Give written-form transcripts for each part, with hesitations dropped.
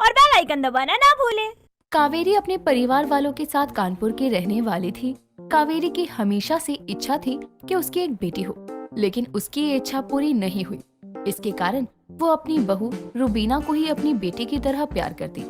और bell icon दबाना ना भूलें। कावेरी अपने परिवार वालों के साथ कानपुर की रहने वाली थी। कावेरी की हमेशा से इच्छा थी कि उसकी एक बेटी हो, लेकिन उसकी ये इच्छा पूरी नहीं हुई। इसके कारण वो अपनी बहू रुबीना को ही अपनी बेटी की तरह प्यार करती।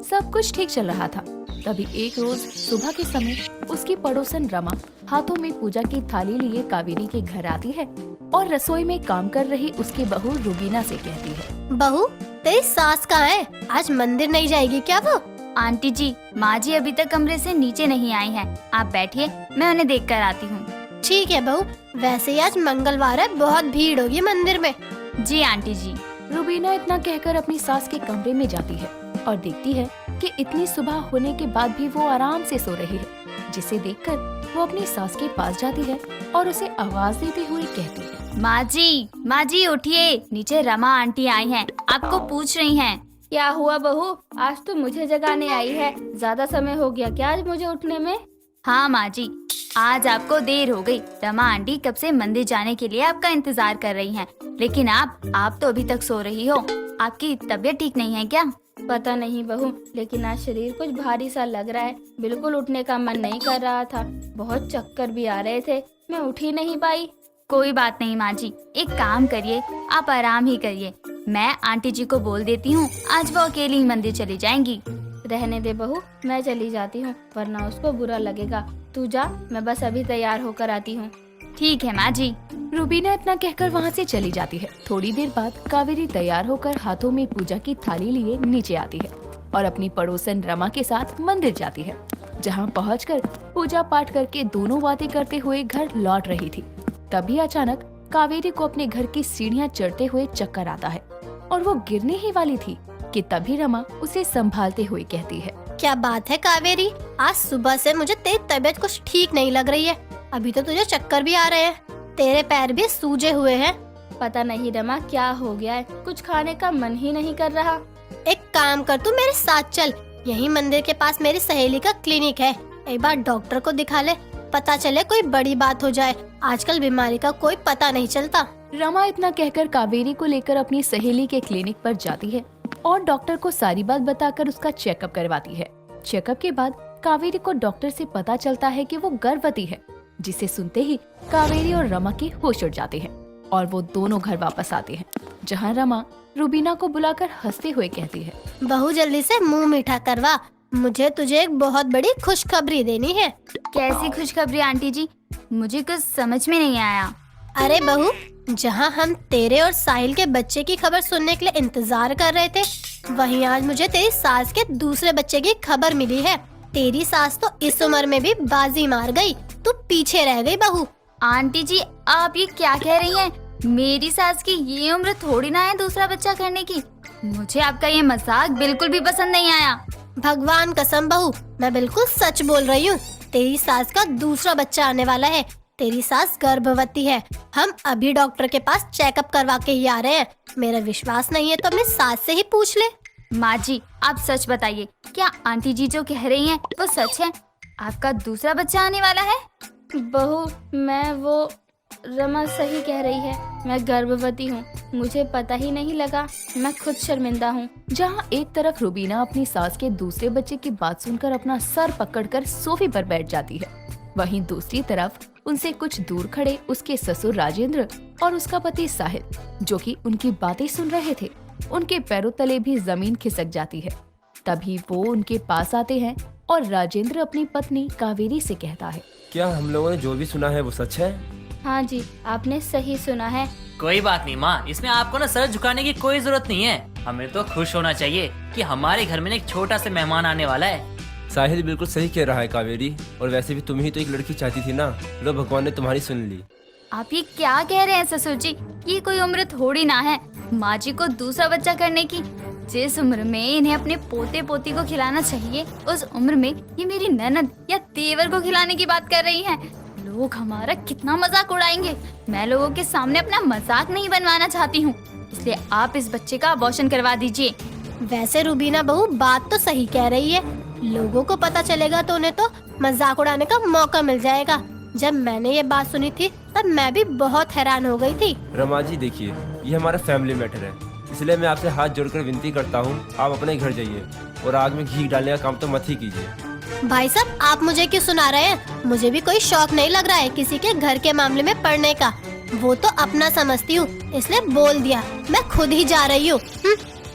सब कुछ ठीक चल रहा था। तभी एक रोज सुबह के समय उसकी पड़ोसन रमा हाथों में पूजा की थाली लिए कावेरी के घर आती है और रसोई में काम कर रही उसकी बहू रुबीना से कहती है, बहू तेरी सास कहाँ है? आज मंदिर नहीं जाएगी क्या वो? आंटी जी, माँ जी अभी तक कमरे से नीचे नहीं आई हैं। आप बैठिए, मैं उन्हें देख कर आती हूँ। ठीक है बहू, वैसे ही आज मंगलवार है, बहुत भीड़ होगी मंदिर में। जी आंटी जी। रुबीना इतना कहकर अपनी सास के कमरे में जाती है और देखती है कि इतनी सुबह होने के बाद भी वो आराम से सो रही है, जिसे देखकर वो अपनी सास के पास जाती है और उसे आवाज देते हुए कहती है, माँ जी उठिए, नीचे रमा आंटी आई हैं, आपको पूछ रही हैं। क्या हुआ बहू, आज तो मुझे जगाने आई है? ज्यादा समय हो गया क्या आज मुझे उठने में? हाँ माँ जी, आज आपको देर हो गई। रमा आंटी कब से मंदिर जाने के लिए आपका इंतजार कर रही हैं, लेकिन आप तो अभी तक सो रही हो। आपकी तबीयत ठीक नहीं है क्या? पता नहीं बहू, लेकिन आज शरीर कुछ भारी सा लग रहा है। बिल्कुल उठने का मन नहीं कर रहा था, बहुत चक्कर भी आ रहे थे, मैं उठ ही नहीं पाई। कोई बात नहीं माँ जी, एक काम करिए, आप आराम ही करिए। मैं आंटी जी को बोल देती हूँ, आज वो अकेली ही मंदिर चली जाएंगी। रहने दे बहू, मैं चली जाती हूँ, वरना उसको बुरा लगेगा। तू जा, मैं बस अभी तैयार होकर आती हूँ। ठीक है माँ जी। रुबीना इतना कहकर वहाँ से चली जाती है। थोड़ी देर बाद कावेरी तैयार होकर हाथों में पूजा की थाली लिए नीचे आती है और अपनी पड़ोसन रमा के साथ मंदिर जाती है, जहाँ पहुंचकर पूजा पाठ करके दोनों बातें करते हुए घर लौट रही थी। तभी अचानक कावेरी को अपने घर की सीढ़ियाँ चढ़ते हुए चक्कर आता है और वो गिरने ही वाली थी कि तभी रमा उसे संभालते हुए कहती है, क्या बात है कावेरी, आज सुबह से मुझे तेरी तबीयत कुछ ठीक नहीं लग रही है। अभी तो तुझे चक्कर भी आ रहे हैं, तेरे पैर भी सूजे हुए हैं। पता नहीं रमा क्या हो गया है, कुछ खाने का मन ही नहीं कर रहा। एक काम कर, तू मेरे साथ चल, यही मंदिर के पास मेरी सहेली का क्लिनिक है। एक बार डॉक्टर को दिखा ले, पता चले कोई बड़ी बात हो जाए। आजकल बीमारी का कोई पता नहीं चलता। रमा इतना कहकर कावेरी को लेकर अपनी सहेली के क्लिनिक पर जाती है और डॉक्टर को सारी बात बताकर उसका चेकअप करवाती है। चेकअप के बाद कावेरी को डॉक्टर से पता चलता है कि वो गर्भवती है, जिसे सुनते ही कावेरी और रमा के होश उड़ जाते हैं और वो दोनों घर वापस आते हैं, जहाँ रमा रुबीना को बुलाकर हंसते हुए कहती है, बहू जल्दी से मुंह मीठा करवा, मुझे तुझे एक बहुत बड़ी खुशखबरी देनी है। कैसी खुशखबरी आंटी जी, मुझे कुछ समझ में नहीं आया। अरे बहू, जहाँ हम तेरे और साहिल के बच्चे की खबर सुनने के लिए इंतजार कर रहे थे, वहीं आज मुझे तेरी सास के दूसरे बच्चे की खबर मिली है। तेरी सास तो इस उम्र में भी बाजी मार गई, तू पीछे रह गई बहू। आंटी जी, आप ये क्या कह रही हैं? मेरी सास की ये उम्र थोड़ी ना है दूसरा बच्चा करने की। मुझे आपका ये मजाक बिल्कुल भी पसंद नहीं आया। भगवान कसम बहू, मैं बिल्कुल सच बोल रही हूँ। तेरी सास का दूसरा बच्चा आने वाला है। तेरी सास गर्भवती है। हम अभी डॉक्टर के पास चेकअप करवा के ही आ रहे हैं। मेरा विश्वास नहीं है तो अपनी सास से ही पूछ ले। माँ जी, आप सच बताइए, क्या आंटी जी जो कह रही हैं वो सच है? आपका दूसरा बच्चा आने वाला है? बहू, वो रमा सही कह रही है, मैं गर्भवती हूँ। मुझे पता ही नहीं लगा, मैं खुद शर्मिंदा हूँ। जहाँ एक तरफ रुबीना अपनी सास के दूसरे बच्चे की बात सुनकर अपना सर पकड़कर सोफे पर बैठ जाती है, वहीं दूसरी तरफ उनसे कुछ दूर खड़े उसके ससुर राजेंद्र और उसका पति साहिल, जो कि उनकी बातें सुन रहे थे, उनके पैरों तले भी जमीन खिसक जाती है। तभी वो उनके पास आते हैं और राजेंद्र अपनी पत्नी कावेरी से कहता है, क्या हम लोगों ने जो भी सुना है वो सच है? हाँ जी, आपने सही सुना है। कोई बात नहीं माँ, इसमें आपको ना सर झुकाने की कोई जरूरत नहीं है। हमें तो खुश होना चाहिए कि हमारे घर में एक छोटा सा मेहमान आने वाला है। साहिल बिल्कुल सही कह रहा है कावेरी, और वैसे भी तुम ही तो एक लड़की चाहती थी ना। लो, भगवान ने तुम्हारी सुन ली। आप ये क्या कह रहे हैं ससुर जी? ये कोई उम्र थोड़ी ना है माँ जी को दूसरा बच्चा करने की। जिस उम्र में इन्हें अपने पोते पोती को खिलाना चाहिए, उस उम्र में ये मेरी ननद या देवर को खिलाने की बात कर रही हैं। लोग हमारा कितना मजाक उड़ाएंगे। मैं लोगों के सामने अपना मजाक नहीं बनवाना चाहती हूँ, इसलिए आप इस बच्चे का अबॉर्शन करवा दीजिए। वैसे रुबीना बहू बात तो सही कह रही है। लोगों को पता चलेगा तो उन्हें तो मजाक उड़ाने का मौका मिल जाएगा। जब मैंने ये बात सुनी थी तब मैं भी बहुत हैरान हो गई थी। रमा जी देखिए, ये हमारा फैमिली मैटर है। इसलिए मैं आपसे हाथ जोड़कर विनती करता हूँ, आप अपने घर जाइए और आग में घी डालने का काम तो मत ही कीजिए। भाई साहब, आप मुझे क्यों सुना रहे हैं? मुझे भी कोई शौक नहीं लग रहा है किसी के घर के मामले में पड़ने का। वो तो अपना समझती हूँ, इसलिए बोल दिया, मैं खुद ही जा रही हूँ।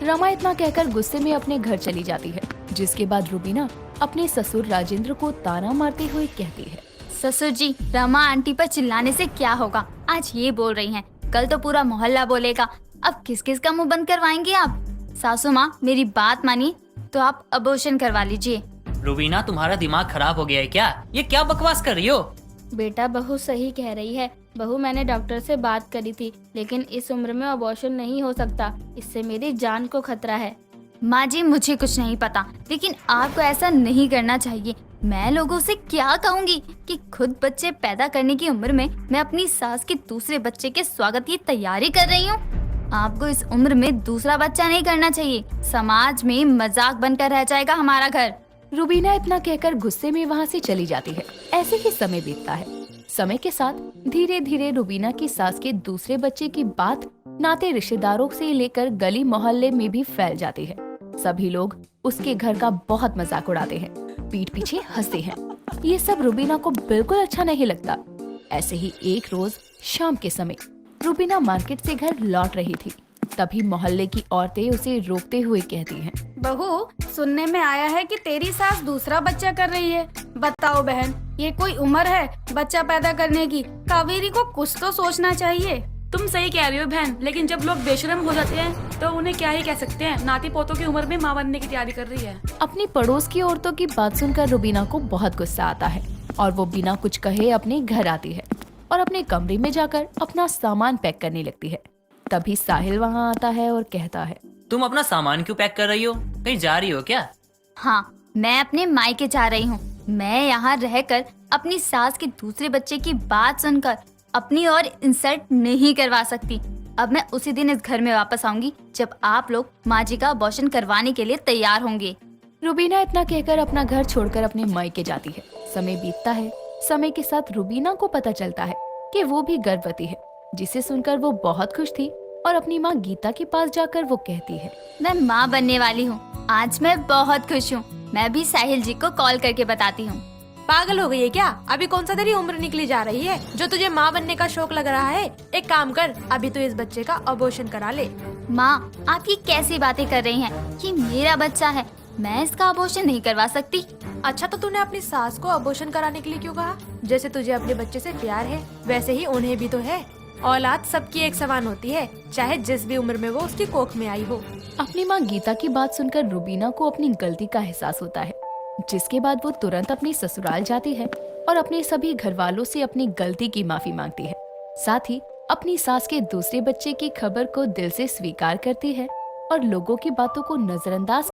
रमा इतना कहकर गुस्से में अपने घर चली जाती है, जिसके बाद रूबीना अपने ससुर राजेंद्र को ताना मारते हुए कहती है, ससुर जी, रमा आंटी पर चिल्लाने से क्या होगा? आज ये बोल रही हैं, कल तो पूरा मोहल्ला बोलेगा। अब किस किस का मुंह बंद करवाएंगे आप? सासू माँ, मेरी बात मानिए तो आप अबॉर्शन करवा लीजिए। रूबीना, तुम्हारा दिमाग खराब हो गया है क्या? ये क्या बकवास कर रही हो? बेटा, बहू सही कह रही है। बहू, मैंने डॉक्टर से बात करी थी, लेकिन इस उम्र में अबॉर्शन नहीं हो सकता। इससे मेरी जान को खतरा है। माँ जी, मुझे कुछ नहीं पता, लेकिन आपको ऐसा नहीं करना चाहिए। मैं लोगों से क्या कहूँगी कि खुद बच्चे पैदा करने की उम्र में मैं अपनी सास के दूसरे बच्चे के स्वागत की तैयारी कर रही हूँ। आपको इस उम्र में दूसरा बच्चा नहीं करना चाहिए। समाज में मजाक बनकर रह जाएगा हमारा घर। रूबीना इतना कहकर गुस्से में वहाँ से चली जाती है। ऐसे ही समय बीतता है। समय के साथ धीरे धीरे रूबीना की सास के दूसरे बच्चे की बात नाते रिश्तेदारों से लेकर गली मोहल्ले में भी फैल जाती है। सभी लोग उसके घर का बहुत मजाक उड़ाते हैं, पीठ पीछे हंसते हैं। ये सब रूबीना को बिल्कुल अच्छा नहीं लगता। ऐसे ही एक रोज शाम के समय रूबीना मार्केट से घर लौट रही थी। तभी मोहल्ले की औरतें उसे रोकते हुए कहती हैं, बहू, सुनने में आया है कि तेरी सास दूसरा बच्चा कर रही है। बताओ बहन, ये कोई उम्र है बच्चा पैदा करने की? कावेरी को कुछ तो सोचना चाहिए। तुम सही कह रही हो बहन, लेकिन जब लोग बेशरम हो जाते हैं तो उन्हें क्या ही कह सकते हैं। नाती पोतों की उम्र में माँ बनने की तैयारी कर रही है। अपनी पड़ोस की औरतों की बात सुनकर रूबीना को बहुत गुस्सा आता है और वो बिना कुछ कहे अपने घर आती है और अपने कमरे में जाकर अपना सामान पैक करने लगती है। तभी साहिल वहाँ आता है और कहता है, तुम अपना सामान क्यों पैक कर रही हो? कहीं जा रही हो क्या? हाँ, मैं अपने मायके जा रही हूँ। मैं यहाँ रहकर अपनी सास के दूसरे बच्चे की बात सुनकर अपनी और इंसल्ट नहीं करवा सकती। अब मैं उसी दिन इस घर में वापस आऊंगी जब आप लोग माँ जी का अबॉर्शन करवाने के लिए तैयार होंगे। रूबीना इतना कहकर अपना घर छोड़कर अपने मायके जाती है। समय बीतता है। समय के साथ रूबीना को पता चलता है कि वो भी गर्भवती है, जिसे सुनकर वो बहुत खुश थी और अपनी माँ गीता के पास जाकर वो कहती है, मैं माँ बनने वाली हूँ। आज मैं बहुत खुश हूँ। मैं भी साहिल जी को कॉल करके बताती हूँ। पागल हो गई है क्या? अभी कौन सा तेरी उम्र निकली जा रही है जो तुझे माँ बनने का शौक लग रहा है? एक काम कर, अभी तो इस बच्चे का अबॉर्शन करा ले। माँ, आप ये कैसी बातें कर रही हैं? ये मेरा बच्चा है, मैं इसका अबॉर्शन नहीं करवा सकती। अच्छा, तो तूने अपनी सास को अबॉर्शन कराने के लिए क्यों कहा? जैसे तुझे अपने बच्चे से प्यार है, वैसे ही उन्हें भी तो है। औलाद सबकी एक समान होती है, चाहे जिस भी उम्र में वो उसकी कोख में आई हो। अपनी माँ गीता की बात सुनकर रूबीना को अपनी गलती का एहसास होता है, जिसके बाद वो तुरंत अपने ससुराल जाती है और अपने सभी घर वालों से अपनी गलती की माफी मांगती है। साथ ही अपनी सास के दूसरे बच्चे की खबर को दिल से स्वीकार करती है और लोगों की बातों को नजरअंदाज